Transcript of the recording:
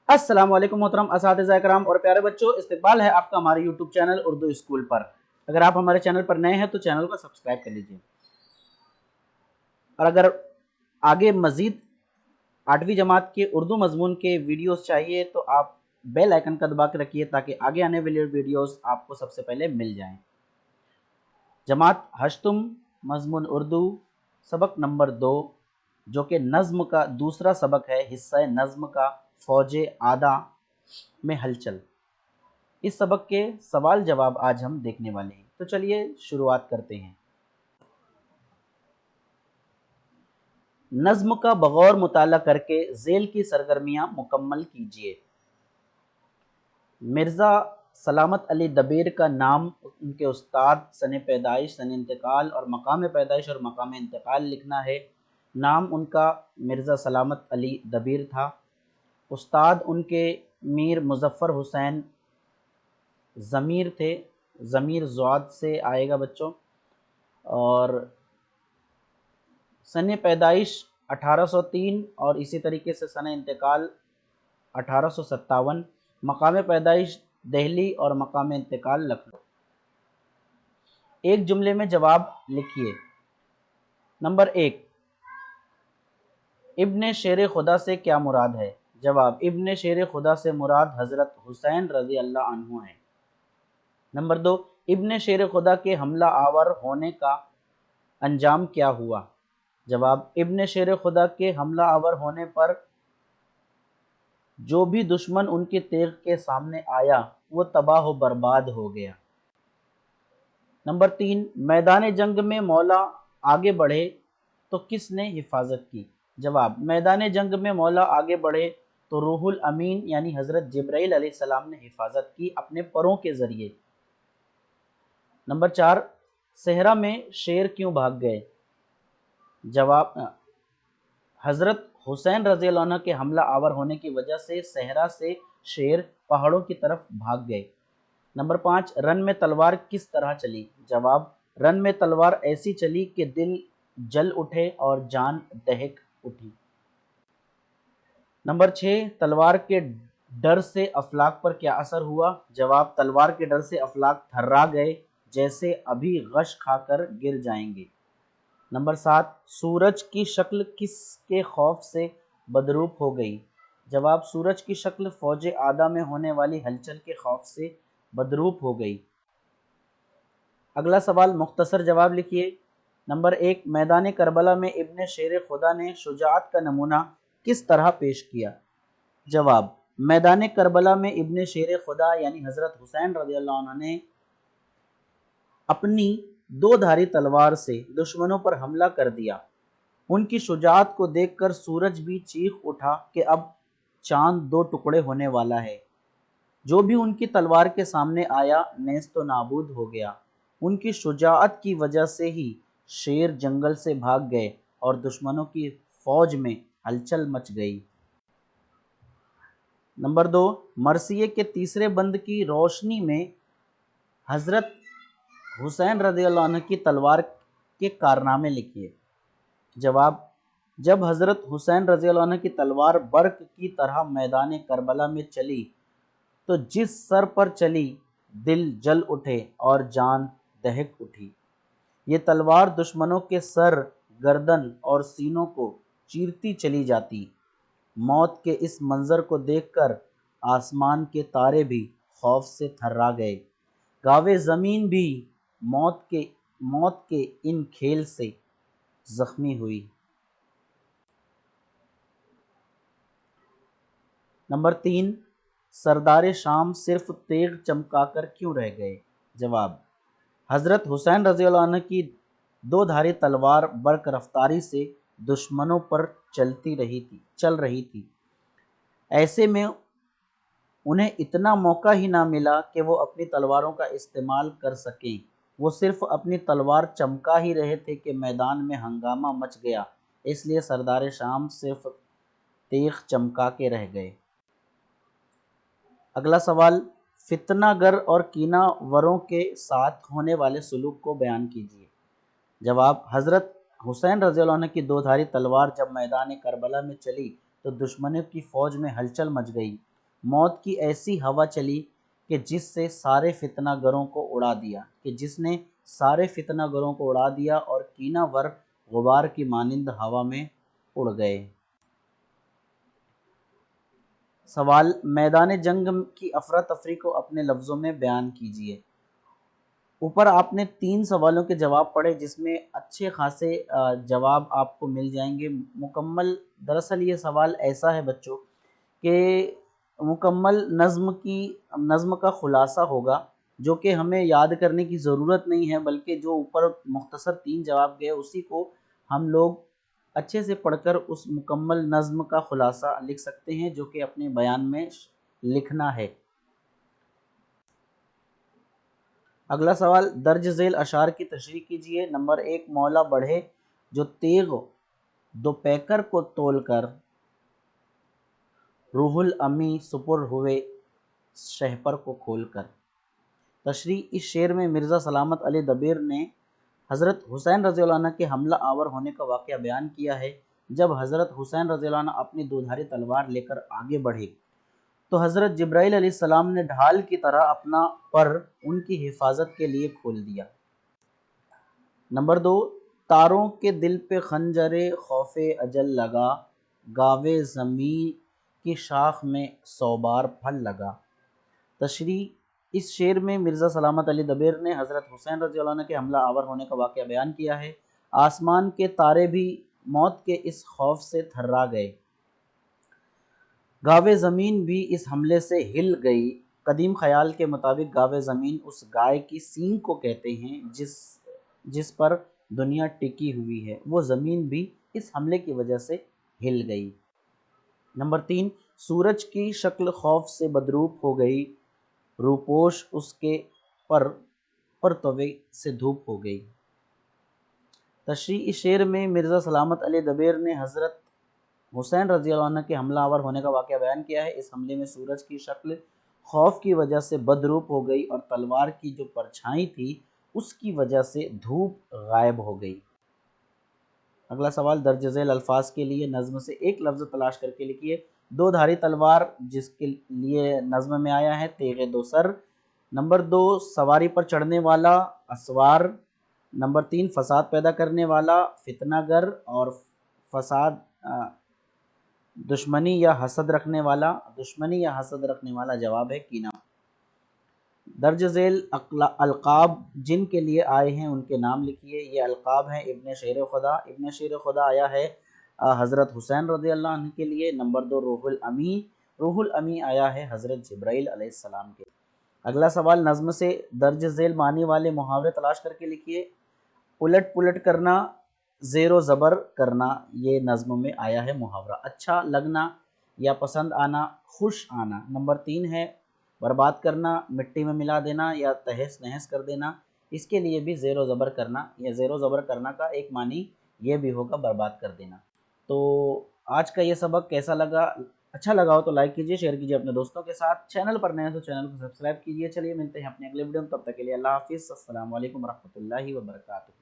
अस्सलाम वालेकुम मोहतरम असातिज़ा इकराम और प्यारे बच्चों, इस्तकबाल है आपका हमारे यूट्यूब चैनल उर्दू स्कूल पर। अगर आप हमारे चैनल पर नए हैं तो चैनल को सब्सक्राइब कर लीजिए। और अगर आगे मज़ीद 8वीं जमात के उर्दू मज़मून के वीडियोस चाहिए तो आप बेल आइकन का दबा के रखिए ताकि आगे आने वाले वीडियोस आपको सबसे पहले मिल जाएं। जमात हश्तुम मज़मून उर्दू सबक नंबर 2, जो कि नज़्म का दूसरा सबक है, हिस्सा नज़्म का फ़ौजे आदा में हलचल। इस सबक के सवाल जवाब आज हम देखने वाले हैं, तो चलिए शुरुआत करते हैं। नज़्म का बगौर मुताला करके ज़ेल की सरगर्मियाँ मुकम्मल कीजिए। मिर्ज़ा सलामत अली दबीर का नाम, उनके उस्ताद, सन पैदाइश, सन इंतकाल और मकाम पैदाइश और मकाम इंतकाल लिखना है। नाम उनका मिर्ज़ा सलामत अली दबीर था। उस्ताद उनके मीर मुज़फ़्फ़र हुसैन ज़मीर थे। ज़मीर ज़्वाद से आएगा बच्चों। और सन पैदाइश 1803 और इसी तरीके से सन इंतकाल 1857। मकाम पैदाइश दिल्ली और मकाम इंतकाल लखनऊ। एक जुमले में जवाब लिखिए। नंबर 1, इब्ने शेर खुदा से क्या मुराद है? जवाब, इब्ने शेर खुदा से मुराद हज़रत हुसैन रज़ी अल्लाह अन्हु हैं। नंबर 2, इब्ने शेर खुदा के हमला आवर होने का अंजाम क्या हुआ? जवाब, इब्ने शेर खुदा के हमला आवर होने पर जो भी दुश्मन उनके तेग के सामने आया वो तबाह व बर्बाद हो गया। नंबर 3, मैदान जंग में मौला आगे बढ़े तो किसने हिफाजत की? जवाब, मैदान जंग में मौला आगे बढ़े तो रूहुल अमीन यानी हज़रत जिब्राइल अलैहिस्सलाम ने हिफाजत की अपने परों के ज़रिए। नंबर 4, सहरा में शेर क्यों भाग गए? जवाब, हज़रत हुसैन रज़ी अल्लाह अन्हु के हमला आवर होने की वजह से सहरा से शेर पहाड़ों की तरफ भाग गए। नंबर 5, रन में तलवार किस तरह चली? जवाब, रन में तलवार ऐसी चली कि दिल जल उठे और जान दहक उठी। नंबर 6, तलवार के डर से अफलाक पर क्या असर हुआ? जवाब, तलवार के डर से अफलाक थर्रा गए जैसे अभी गश खाकर गिर जाएंगे। नंबर 7, सूरज की शक्ल किसके खौफ से बदरूप हो गई? जवाब, सूरज की शक्ल फ़ौजे आदा में होने वाली हलचल के खौफ से बदरूप हो गई। अगला सवाल मुख्तसर जवाब लिखिए। नंबर 1, मैदान करबला में इब्ने शेर खुदा ने शुजाअत का नमूना किस तरह पेश किया? जवाब, मैदान करबला में इब्ने शेर खुदा यानी हज़रत हुसैन रज़ियल्लाहु अन्हु ने अपनी दो धारी तलवार से दुश्मनों पर हमला कर दिया। उनकी शुजाअत को देखकर सूरज भी चीख उठा कि अब चांद दो टुकड़े होने वाला है। जो भी उनकी तलवार के सामने आया नेस्तो नाबूद हो गया। उनकी शुजाअत की वजह से ही शेर जंगल से भाग गए और दुश्मनों की फौज में हलचल मच गई। नंबर 2, मरसिये के तीसरे बंद की रोशनी में हज़रत हुसैन रज़ियल्लाहु अन्हु की तलवार के कारनामे लिखिए। जवाब, जब हज़रत हुसैन रज़ियल्लाहु अन्हु की तलवार बर्क की तरह मैदान करबला में चली तो जिस सर पर चली दिल जल उठे और जान दहक उठी। ये तलवार दुश्मनों के सर, गर्दन और सीनों को चीरती चली जाती। मौत के इस मंजर को देखकर आसमान के तारे भी खौफ से थर्रा गए। गावे ज़मीन भी मौत के इन खेल से जख्मी हुई। नंबर 3, सरदार शाम सिर्फ तेग चमकाकर क्यों रह गए? जवाब, हज़रत हुसैन रज़ियल्लाहु अन्हु की दो धारी तलवार बर्क रफ्तारी से दुश्मनों पर चल रही थी। ऐसे में उन्हें इतना मौका ही ना मिला कि वो अपनी तलवारों का इस्तेमाल कर सकें। वो सिर्फ अपनी तलवार चमका ही रहे थे कि मैदान में हंगामा मच गया। इसलिए सरदार शाम सिर्फ तेग चमका के रह गए। अगला सवाल, फितनागर और कीनावरों के साथ होने वाले सलूक को बयान कीजिए। जवाब, हज़रत हुसैन रज़ियल्लाहु अन्हु की दो धारी तलवार जब मैदान करबला में चली तो दुश्मनों की फ़ौज में हलचल मच गई। موت کی ایسی ہوا چلی کہ جس سے سارے فتنہ گروں کو اڑا دیا، کہ جس نے سارے فتنہ گروں کو اڑا دیا اور کینہ ور غبار کی مانند ہوا میں اڑ گئے۔ سوال، میدان جنگ کی افراتفری کو اپنے لفظوں میں بیان کیجیے۔ اوپر آپ نے 3 سوالوں کے جواب پڑھے جس میں اچھے خاصے جواب آپ کو مل جائیں گے مکمل۔ دراصل یہ سوال ایسا ہے بچوں کہ مکمل نظم کا خلاصہ ہوگا، جو کہ ہمیں یاد کرنے کی ضرورت نہیں ہے، بلکہ جو اوپر مختصر 3 جواب گئے اسی کو ہم لوگ اچھے سے پڑھ کر اس مکمل نظم کا خلاصہ لکھ سکتے ہیں، جو کہ اپنے بیان میں لکھنا ہے۔ اگلا سوال، درج ذیل اشعار کی تشریح کیجیے۔ نمبر 1، مولا بڑھے جو تیغ دو پیکر کو تول کر، روح الامی سپر ہوئے شہپر کو کھول کر۔ تشریح، اس شعر میں مرزا سلامت علی دبیر نے حضرت حسین رضی اللہ عنہ کے حملہ آور ہونے کا واقعہ بیان کیا ہے۔ جب حضرت حسین رضی اللہ عنہ اپنی دودھاری تلوار لے کر آگے بڑھے تو حضرت جبرائیل علیہ السلام نے ڈھال کی طرح اپنا پر ان کی حفاظت کے لیے کھول دیا۔ نمبر 2، تاروں کے دل پہ خنجر خوف اجل لگا، گاوے زمیں کی شاخ میں 100 بار پھل لگا۔ تشریح، اس شعر میں مرزا سلامت علی دبیر نے حضرت حسین رضی اللہ عنہ کے حملہ آور ہونے کا واقعہ بیان کیا ہے۔ آسمان کے تارے بھی موت کے اس خوف سے تھرا گئے، گاوے زمین بھی اس حملے سے ہل گئی۔ قدیم خیال کے مطابق گاوے زمین اس گائے کی سینگ کو کہتے ہیں جس پر دنیا ٹکی ہوئی ہے، وہ زمین بھی اس حملے کی وجہ سے ہل گئی۔ نمبر 3، سورج کی شکل خوف سے بدروپ ہو گئی، روپوش اس کے پرتوے سے دھوپ ہو گئی۔ تشریح، اس شعر میں مرزا سلامت علی دبیر نے حضرت حسین رضی اللہ عنہ کے حملہ آور ہونے کا واقعہ بیان کیا ہے۔ اس حملے میں سورج کی شکل خوف کی وجہ سے بدروپ ہو گئی اور تلوار کی جو پرچھائی تھی اس کی وجہ سے دھوپ غائب ہو گئی۔ اگلا سوال، درج ذیل الفاظ کے لیے نظم سے ایک لفظ تلاش کر کے لکھیے۔ 2 دھاری تلوار جس کے لیے نظم میں آیا ہے تیغ دو سر۔ نمبر 2، سواری پر چڑھنے والا اسوار۔ نمبر 3، فساد پیدا کرنے والا فتنہ گر، اور فساد دشمنی یا حسد رکھنے والا جواب ہے کینہ۔ درج ذیل القاب جن کے لیے آئے ہیں ان کے نام لکھیے۔ یہ القاب ہیں ابن شیر خدا۔ ابن شیر خدا آیا ہے حضرت حسین رضی اللہ عنہ کے لیے۔ نمبر 2، روح الامی آیا ہے حضرت جبرائیل علیہ السلام کے۔ اگلا سوال، نظم سے درج ذیل معنی والے محاورے تلاش کر کے لکھیے۔ الٹ پلٹ کرنا، زیر و زبر کرنا، یہ نظم میں آیا ہے محاورہ۔ اچھا لگنا یا پسند آنا، خوش آنا۔ نمبر 3 ہے برباد کرنا، مٹی میں ملا دینا یا تہس نہس کر دینا، اس کے لیے بھی زیر و زبر کرنا یا زیر و زبر کرنا کا ایک معنی یہ بھی ہوگا برباد کر دینا۔ تو آج کا یہ سبق کیسا لگا؟ اچھا لگا ہو تو لائک کیجیے، شیئر کیجیے اپنے دوستوں کے ساتھ، چینل پر نئے ہیں تو چینل کو سبسکرائب کیجیے۔ چلیے ملتے ہیں اپنے اگلے ویڈیو میں، تب تک کے لیے اللہ حافظ، السلام علیکم ورحمۃ اللہ وبرکاتہ۔